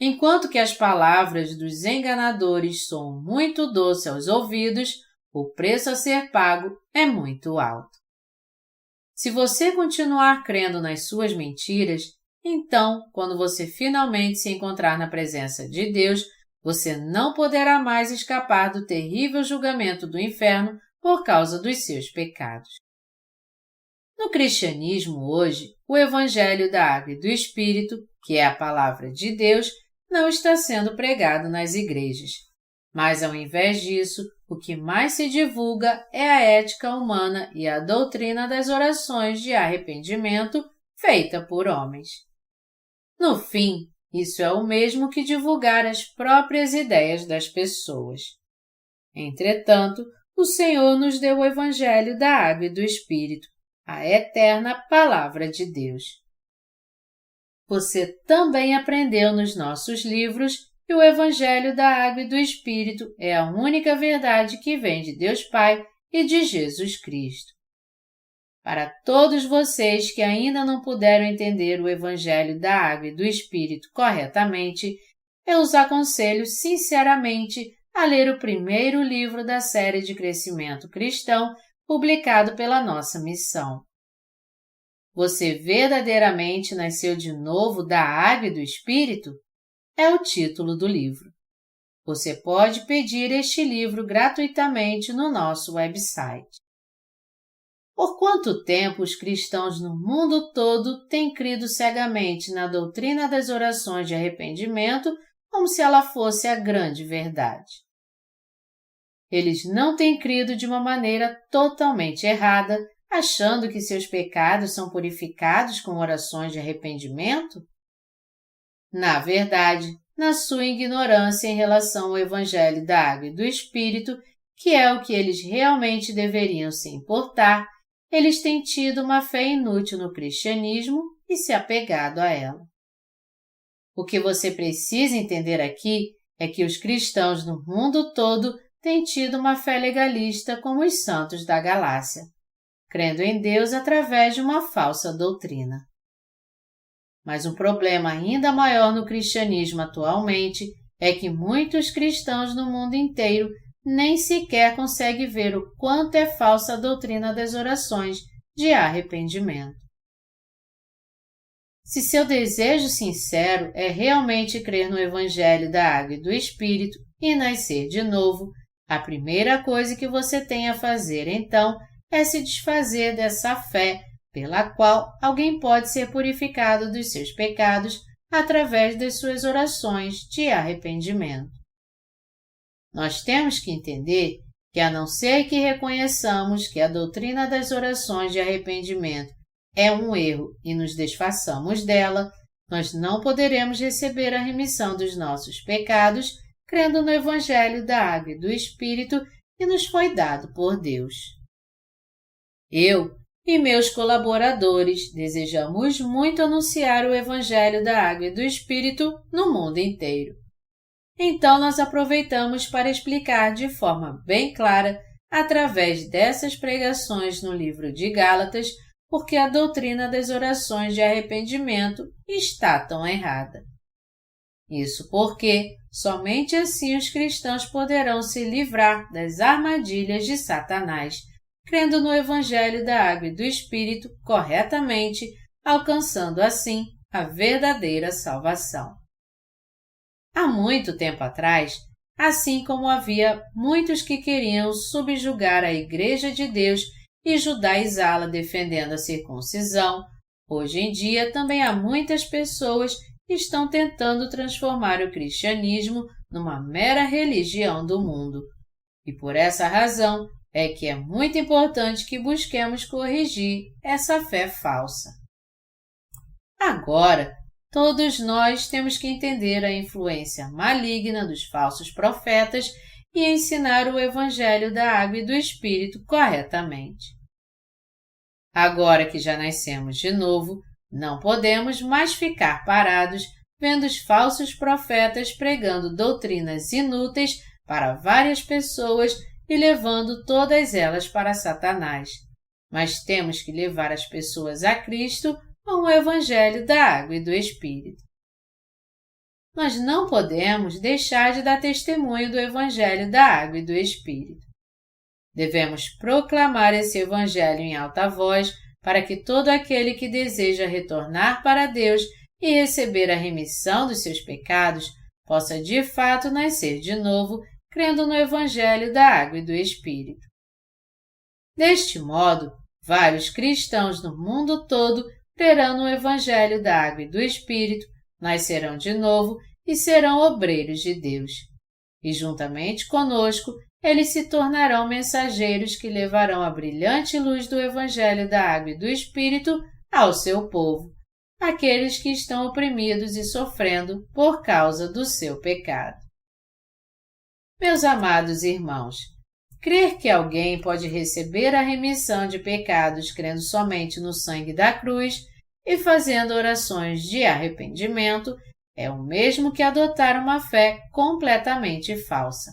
Speaker 1: Enquanto que as palavras dos enganadores soam muito doces aos ouvidos, o preço a ser pago é muito alto. Se você continuar crendo nas suas mentiras, então, quando você finalmente se encontrar na presença de Deus, você não poderá mais escapar do terrível julgamento do inferno por causa dos seus pecados. No cristianismo hoje, o Evangelho da Água e do Espírito, que é a palavra de Deus, não está sendo pregado nas igrejas. Mas, ao invés disso, o que mais se divulga é a ética humana e a doutrina das orações de arrependimento feita por homens. No fim, isso é o mesmo que divulgar as próprias ideias das pessoas. Entretanto, o Senhor nos deu o Evangelho da Água e do Espírito, a eterna Palavra de Deus. Você também aprendeu nos nossos livros que o Evangelho da Água e do Espírito é a única verdade que vem de Deus Pai e de Jesus Cristo. para todos vocês que ainda não puderam entender o Evangelho da Água e do Espírito corretamente, eu os aconselho sinceramente a ler o primeiro livro da série de crescimento cristão publicado pela nossa missão. Você verdadeiramente nasceu de novo da Água e do Espírito? É o título do livro. Você pode pedir este livro gratuitamente no nosso website. Por quanto tempo os cristãos no mundo todo têm crido cegamente na doutrina das orações de arrependimento como se ela fosse a grande verdade? Eles não têm crido de uma maneira totalmente errada, achando que seus pecados são purificados com orações de arrependimento? Na verdade, na sua ignorância em relação ao Evangelho da Água e do Espírito, que é o que eles realmente deveriam se importar, eles têm tido uma fé inútil no cristianismo e se apegado a ela. O que você precisa entender aqui é que os cristãos no mundo todo têm tido uma fé legalista como os santos da Galácia, crendo em Deus através de uma falsa doutrina. Mas um problema ainda maior no cristianismo atualmente é que muitos cristãos no mundo inteiro nem sequer conseguem ver o quanto é falsa a doutrina das orações de arrependimento. Se seu desejo sincero é realmente crer no Evangelho da Água e do Espírito e nascer de novo, a primeira coisa que você tem a fazer, então, é se desfazer dessa fé pela qual alguém pode ser purificado dos seus pecados através das suas orações de arrependimento. Nós temos que entender que, a não ser que reconheçamos que a doutrina das orações de arrependimento é um erro e nos desfaçamos dela, nós não poderemos receber a remissão dos nossos pecados crendo no Evangelho da Água e do Espírito que nos foi dado por Deus. Eu e meus colaboradores desejamos muito anunciar o Evangelho da Água e do Espírito no mundo inteiro. Então nós aproveitamos para explicar de forma bem clara, através dessas pregações no livro de Gálatas, porque a doutrina das orações de arrependimento está tão errada. Isso porque somente assim os cristãos poderão se livrar das armadilhas de Satanás, crendo no Evangelho da Água e do Espírito corretamente, alcançando assim a verdadeira salvação. Há muito tempo atrás, assim como havia muitos que queriam subjugar a Igreja de Deus e judaizá-la defendendo a circuncisão, hoje em dia também há muitas pessoas que estão tentando transformar o cristianismo numa mera religião do mundo. E por essa razão é que é muito importante que busquemos corrigir essa fé falsa. Agora, todos nós temos que entender a influência maligna dos falsos profetas e ensinar o Evangelho da Água e do Espírito corretamente. Agora que já nascemos de novo, não podemos mais ficar parados vendo os falsos profetas pregando doutrinas inúteis para várias pessoas e levando todas elas para Satanás. Mas temos que levar as pessoas a Cristo com o Evangelho da Água e do Espírito. Nós não podemos deixar de dar testemunho do Evangelho da Água e do Espírito. Devemos proclamar esse Evangelho em alta voz para que todo aquele que deseja retornar para Deus e receber a remissão dos seus pecados possa de fato nascer de novo, crendo no Evangelho da Água e do Espírito. Deste modo, vários cristãos no mundo todo crerão no Evangelho da Água e do Espírito, nascerão de novo e serão obreiros de Deus. E juntamente conosco, eles se tornarão mensageiros que levarão a brilhante luz do Evangelho da Água e do Espírito ao seu povo, aqueles que estão oprimidos e sofrendo por causa do seu pecado. Meus amados irmãos, crer que alguém pode receber a remissão de pecados crendo somente no sangue da cruz e fazendo orações de arrependimento é o mesmo que adotar uma fé completamente falsa.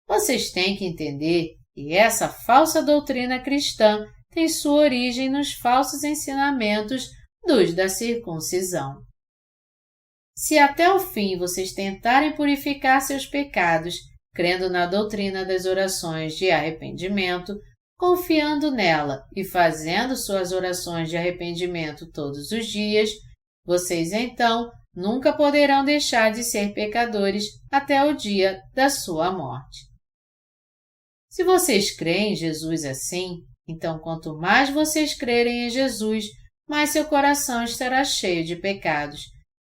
Speaker 1: Vocês têm que entender que essa falsa doutrina cristã tem sua origem nos falsos ensinamentos dos da circuncisão. Se até o fim vocês tentarem purificar seus pecados, crendo na doutrina das orações de arrependimento, confiando nela e fazendo suas orações de arrependimento todos os dias, vocês então nunca poderão deixar de ser pecadores até o dia da sua morte. Se vocês creem em Jesus assim, então quanto mais vocês crerem em Jesus, mais seu coração estará cheio de pecados,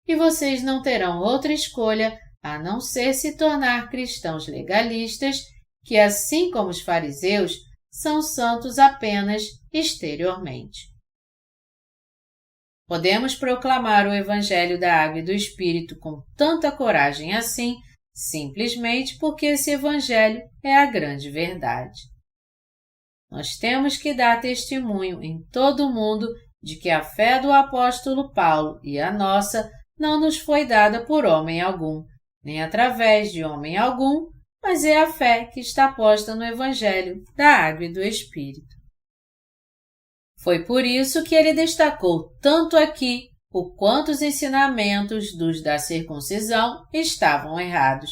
Speaker 1: e vocês não terão outra escolha a não ser se tornar cristãos legalistas, que assim como os fariseus, são santos apenas exteriormente. Podemos proclamar o Evangelho da Água e do Espírito com tanta coragem assim, simplesmente porque esse Evangelho é a grande verdade. Nós temos que dar testemunho em todo o mundo de que a fé do apóstolo Paulo e a nossa não nos foi dada por homem algum, nem através de homem algum, mas é a fé que está posta no Evangelho da Água e do Espírito. Foi por isso que ele destacou tanto aqui o quanto os ensinamentos dos da circuncisão estavam errados,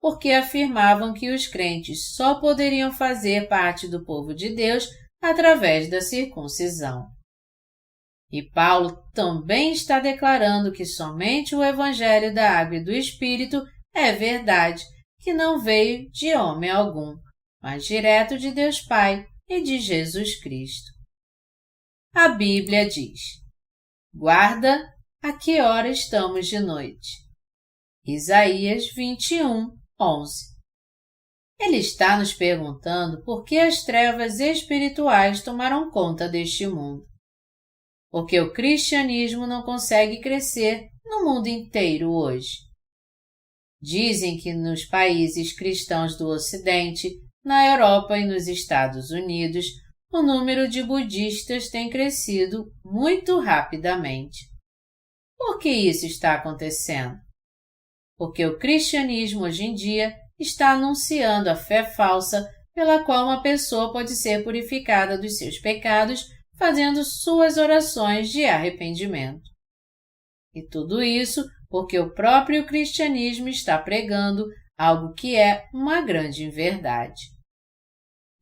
Speaker 1: porque afirmavam que os crentes só poderiam fazer parte do povo de Deus através da circuncisão. E Paulo também está declarando que somente o Evangelho da Água e do Espírito é verdade, que não veio de homem algum, mas direto de Deus Pai e de Jesus Cristo. A Bíblia diz: guarda a que hora estamos de noite. Isaías 21, 11. Ele está nos perguntando por que as trevas espirituais tomaram conta deste mundo. Porque o cristianismo não consegue crescer no mundo inteiro hoje. Dizem que nos países cristãos do Ocidente, na Europa e nos Estados Unidos, o número de budistas tem crescido muito rapidamente. Por que isso está acontecendo? Porque o cristianismo hoje em dia está anunciando a fé falsa pela qual uma pessoa pode ser purificada dos seus pecados fazendo suas orações de arrependimento. E tudo isso porque o próprio cristianismo está pregando algo que é uma grande inverdade.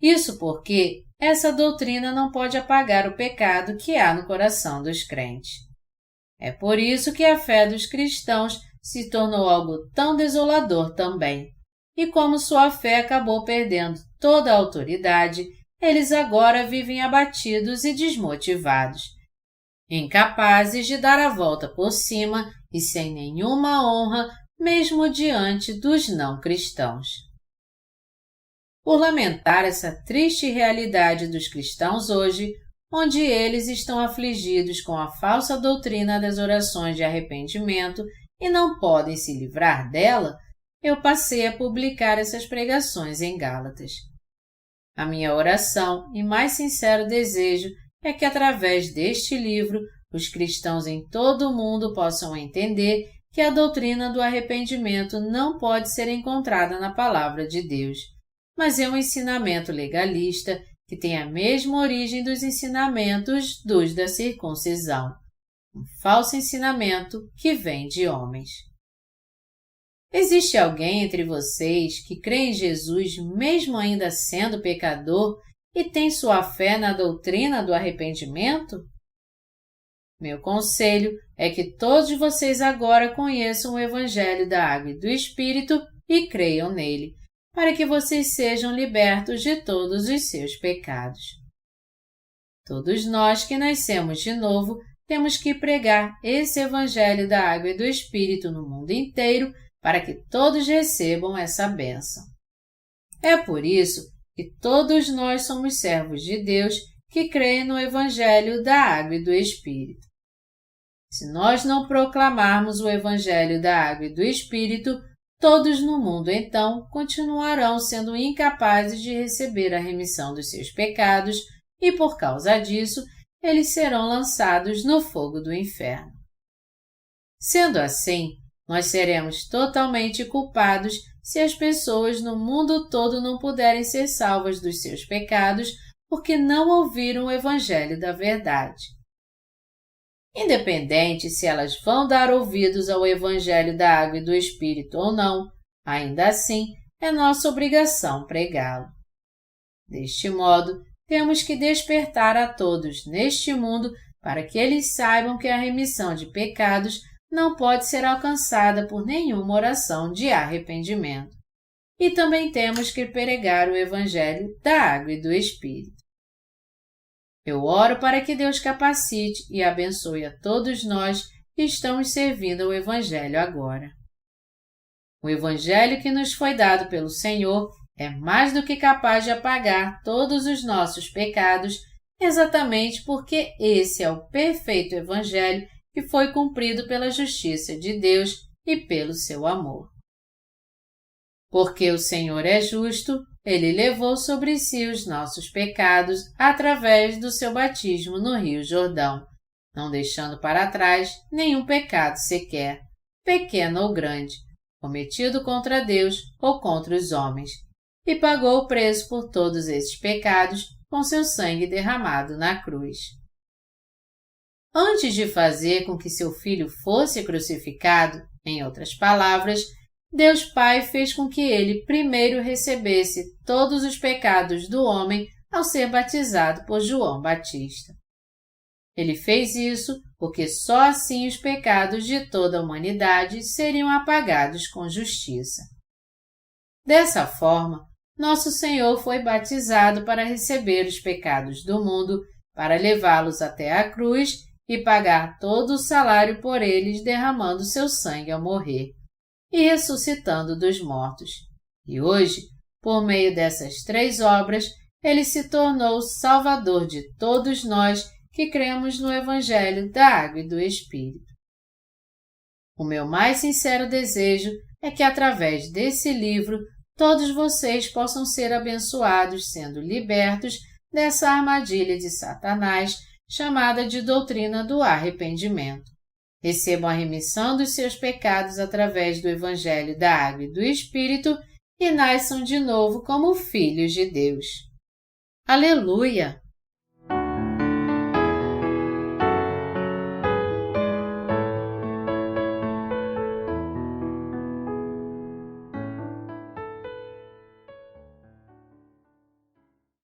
Speaker 1: Isso porque essa doutrina não pode apagar o pecado que há no coração dos crentes. É por isso que a fé dos cristãos se tornou algo tão desolador também. E como sua fé acabou perdendo toda a autoridade, eles agora vivem abatidos e desmotivados, incapazes de dar a volta por cima e sem nenhuma honra, mesmo diante dos não cristãos. Por lamentar essa triste realidade dos cristãos hoje, onde eles estão afligidos com a falsa doutrina das orações de arrependimento e não podem se livrar dela, eu passei a publicar essas pregações em Gálatas. A minha oração e mais sincero desejo é que através deste livro os cristãos em todo o mundo possam entender que a doutrina do arrependimento não pode ser encontrada na Palavra de Deus, mas é um ensinamento legalista que tem a mesma origem dos ensinamentos dos da circuncisão, um falso ensinamento que vem de homens. Existe alguém entre vocês que crê em Jesus mesmo ainda sendo pecador e tem sua fé na doutrina do arrependimento? Meu conselho é que todos vocês agora conheçam o Evangelho da Água e do Espírito e creiam nele, para que vocês sejam libertos de todos os seus pecados. Todos nós que nascemos de novo temos que pregar esse Evangelho da Água e do Espírito no mundo inteiro para que todos recebam essa bênção. É por isso que todos nós somos servos de Deus que creem no Evangelho da Água e do Espírito. Se nós não proclamarmos o Evangelho da Água e do Espírito, todos no mundo então continuarão sendo incapazes de receber a remissão dos seus pecados e, por causa disso, eles serão lançados no fogo do inferno. Sendo assim, nós seremos totalmente culpados se as pessoas no mundo todo não puderem ser salvas dos seus pecados porque não ouviram o Evangelho da verdade. Independente se elas vão dar ouvidos ao Evangelho da Água e do Espírito ou não, ainda assim é nossa obrigação pregá-lo. Deste modo, temos que despertar a todos neste mundo para que eles saibam que a remissão de pecados não pode ser alcançada por nenhuma oração de arrependimento. E também temos que pregar o Evangelho da Água e do Espírito. Eu oro para que Deus capacite e abençoe a todos nós que estamos servindo ao Evangelho agora. O Evangelho que nos foi dado pelo Senhor é mais do que capaz de apagar todos os nossos pecados, exatamente porque esse é o perfeito Evangelho que foi cumprido pela justiça de Deus e pelo seu amor. Porque o Senhor é justo, Ele levou sobre si os nossos pecados através do seu batismo no Rio Jordão, não deixando para trás nenhum pecado sequer, pequeno ou grande, cometido contra Deus ou contra os homens, e pagou o preço por todos esses pecados com seu sangue derramado na cruz. Antes de fazer com que seu filho fosse crucificado, em outras palavras, Deus Pai fez com que ele primeiro recebesse todos os pecados do homem ao ser batizado por João Batista. Ele fez isso porque só assim os pecados de toda a humanidade seriam apagados com justiça. Dessa forma, nosso Senhor foi batizado para receber os pecados do mundo, para levá-los até a cruz e pagar todo o salário por eles, derramando seu sangue ao morrer e ressuscitando dos mortos. E hoje, por meio dessas 3 obras, ele se tornou o Salvador de todos nós que cremos no Evangelho da Água e do Espírito. O meu mais sincero desejo é que, através desse livro, todos vocês possam ser abençoados sendo libertos dessa armadilha de Satanás chamada de doutrina do arrependimento. Recebam a remissão dos seus pecados através do Evangelho da Água e do Espírito e nasçam de novo como filhos de Deus. Aleluia!